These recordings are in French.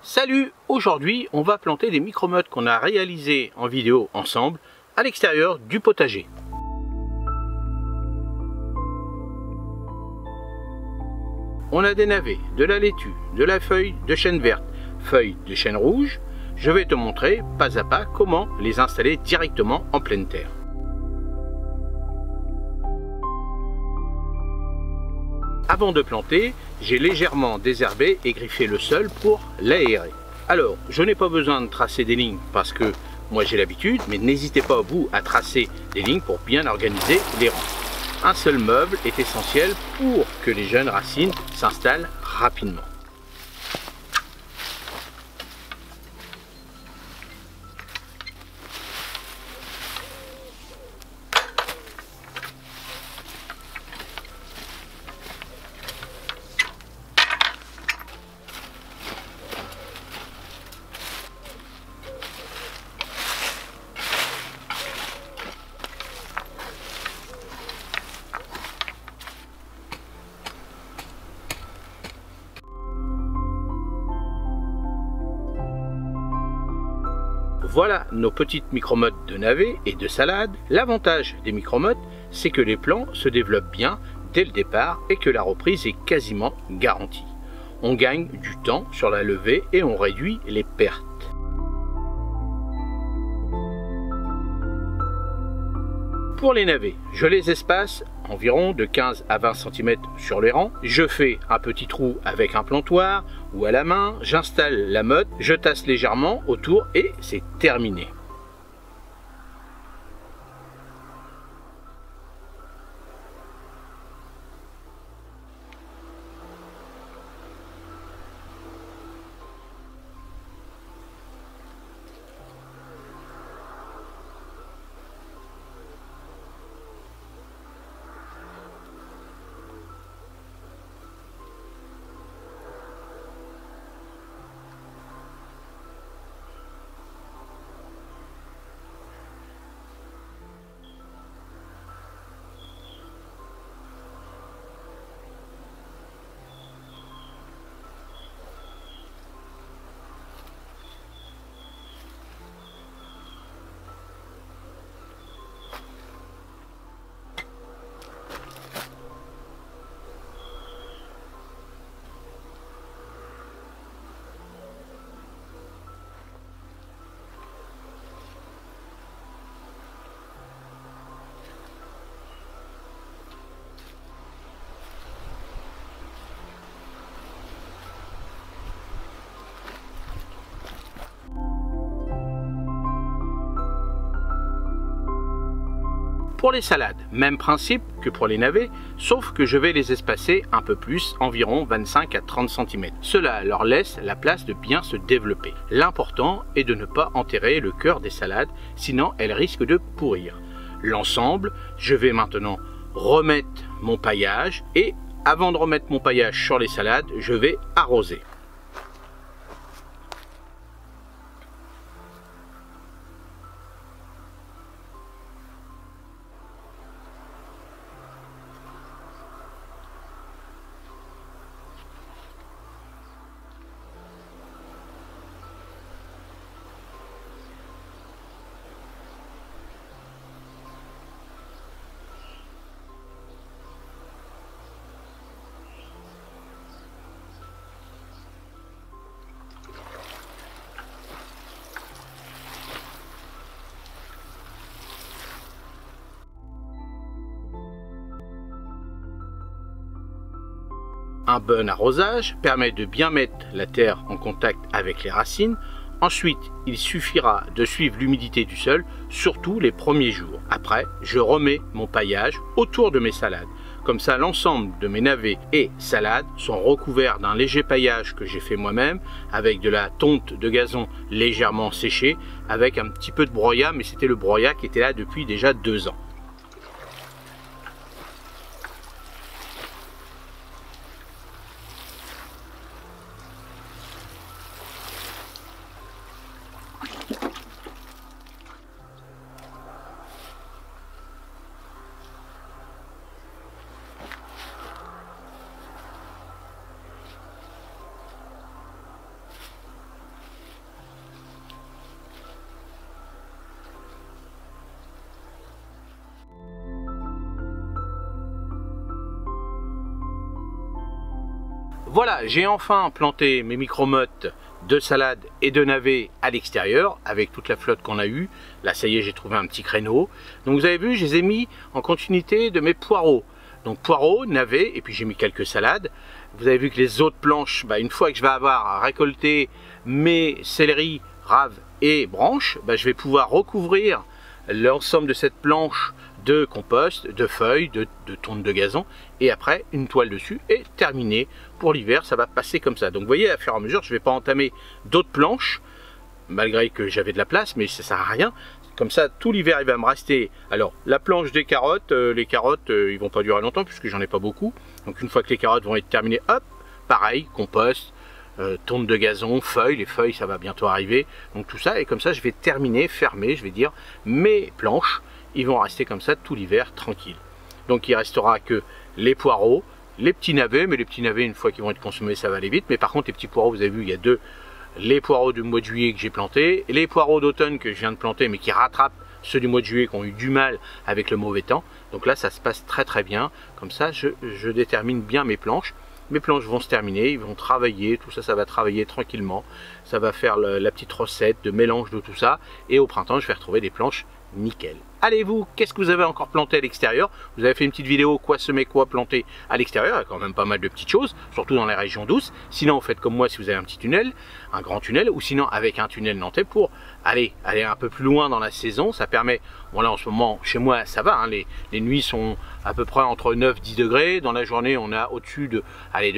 Salut! Aujourd'hui, on va planter des micromottes qu'on a réalisés en vidéo ensemble à l'extérieur du potager. On a des navets, de la laitue, de la feuille de chêne verte, feuille de chêne rouge. Je vais te montrer pas à pas comment les installer directement en pleine terre. Avant de planter, j'ai légèrement désherbé et griffé le sol pour l'aérer. Alors, je n'ai pas besoin de tracer des lignes parce que moi j'ai l'habitude, mais n'hésitez pas vous à tracer des lignes pour bien organiser les rangs. Un seul meuble est essentiel pour que les jeunes racines s'installent rapidement. Voilà nos petites micromottes de navets et de salade. L'avantage des micromottes, c'est que les plants se développent bien dès le départ et que la reprise est quasiment garantie. On gagne du temps sur la levée et on réduit les pertes. Pour les navets, je les espace environ de 15 à 20 cm sur les rangs. Je fais un petit trou avec un plantoir ou à la main, j'installe la motte, je tasse légèrement autour et c'est terminé. Pour les salades, même principe que pour les navets, sauf que je vais les espacer un peu plus, environ 25 à 30 cm. Cela leur laisse la place de bien se développer. L'important est de ne pas enterrer le cœur des salades, sinon elles risquent de pourrir. L'ensemble, je vais maintenant remettre mon paillage et avant de remettre mon paillage sur les salades, je vais arroser. Un bon arrosage permet de bien mettre la terre en contact avec les racines. Ensuite, il suffira de suivre l'humidité du sol, surtout les premiers jours. Après, je remets mon paillage autour de mes salades. Comme ça, l'ensemble de mes navets et salades sont recouverts d'un léger paillage que j'ai fait moi-même, avec de la tonte de gazon légèrement séchée, avec un petit peu de broyat, mais c'était le broyat qui était là depuis déjà 2 ans. Voilà, j'ai enfin planté mes micromottes de salade et de navets à l'extérieur avec toute la flotte qu'on a eue. Là, ça y est, j'ai trouvé un petit créneau. Donc vous avez vu, je les ai mis en continuité de mes poireaux. Donc poireaux, navets, et puis j'ai mis quelques salades. Vous avez vu que les autres planches, une fois que je vais avoir récolté mes céleris, raves et branches, je vais pouvoir recouvrir l'ensemble de cette planche de compost, de feuilles, de tonte de gazon, et après une toile dessus, et terminé pour l'hiver. Ça va passer comme ça. Donc vous voyez, à fur et à mesure, je ne vais pas entamer d'autres planches, malgré que j'avais de la place, mais ça ne sert à rien. Comme ça, tout l'hiver, il va me rester. Alors, la planche des carottes, les carottes, ils vont pas durer longtemps, puisque j'en ai pas beaucoup. Donc une fois que les carottes vont être terminées, hop, pareil, compost, tonte de gazon, feuilles, les feuilles, ça va bientôt arriver. Donc tout ça, et comme ça, je vais terminer, fermer, je vais dire, mes planches. Ils vont rester comme ça tout l'hiver tranquille. Donc il restera que les poireaux, les petits navets, mais les petits navets une fois qu'ils vont être consommés ça va aller vite. Mais par contre les petits poireaux, vous avez vu, il y a deux, les poireaux du mois de juillet que j'ai plantés, et les poireaux d'automne que je viens de planter mais qui rattrapent ceux du mois de juillet qui ont eu du mal avec le mauvais temps. Donc là ça se passe très très bien. Comme ça je détermine bien mes planches. Mes planches vont se terminer, ils vont travailler, tout ça, ça va travailler tranquillement. Ça va faire la petite recette de mélange de tout ça. Et au printemps, je vais retrouver des planches nickel. Allez vous, qu'est-ce que vous avez encore planté à l'extérieur? Vous avez fait une petite vidéo quoi semer, quoi planter à l'extérieur. Il y a quand même pas mal de petites choses, surtout dans les régions douces. Sinon, faites comme moi si vous avez un petit tunnel, un grand tunnel, ou sinon avec un tunnel nantais pour aller un peu plus loin dans la saison. Ça permet, bon là en ce moment, chez moi ça va, hein, les nuits sont à peu près entre 9-10 degrés. Dans la journée, on a au-dessus de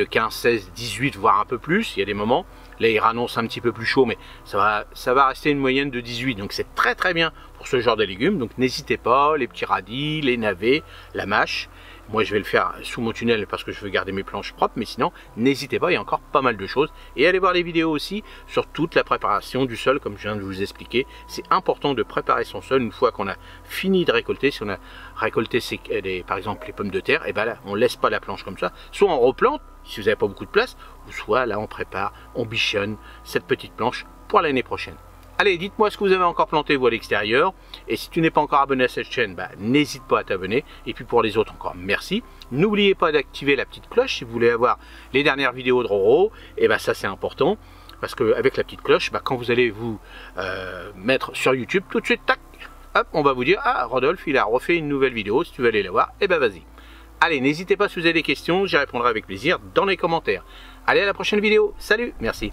15, 16, 18, voire un peu plus. Il y a des moments. Là, il annonce un petit peu plus chaud, mais ça va rester une moyenne de 18. Donc, c'est très très bien pour ce genre de légumes. Donc, n'hésitez pas, les petits radis, les navets, la mâche. Moi, je vais le faire sous mon tunnel parce que je veux garder mes planches propres. Mais sinon, n'hésitez pas, il y a encore pas mal de choses. Et allez voir les vidéos aussi sur toute la préparation du sol, comme je viens de vous expliquer. C'est important de préparer son sol une fois qu'on a fini de récolter. Si on a récolté, par exemple, les pommes de terre, et là, on ne laisse pas la planche comme ça. Soit on replante, si vous n'avez pas beaucoup de place, ou soit là, on prépare, on bichonne cette petite planche pour l'année prochaine. Allez, dites-moi ce que vous avez encore planté vous à l'extérieur. Et si tu n'es pas encore abonné à cette chaîne, n'hésite pas à t'abonner. Et puis pour les autres encore, merci. N'oubliez pas d'activer la petite cloche si vous voulez avoir les dernières vidéos de Roro. Et ça c'est important. Parce qu'avec la petite cloche, quand vous allez vous mettre sur YouTube, tout de suite, tac, hop, on va vous dire, ah, Rodolphe, il a refait une nouvelle vidéo. Si tu veux aller la voir, vas-y. Allez, n'hésitez pas si vous avez des questions, j'y répondrai avec plaisir dans les commentaires. Allez, à la prochaine vidéo. Salut, merci.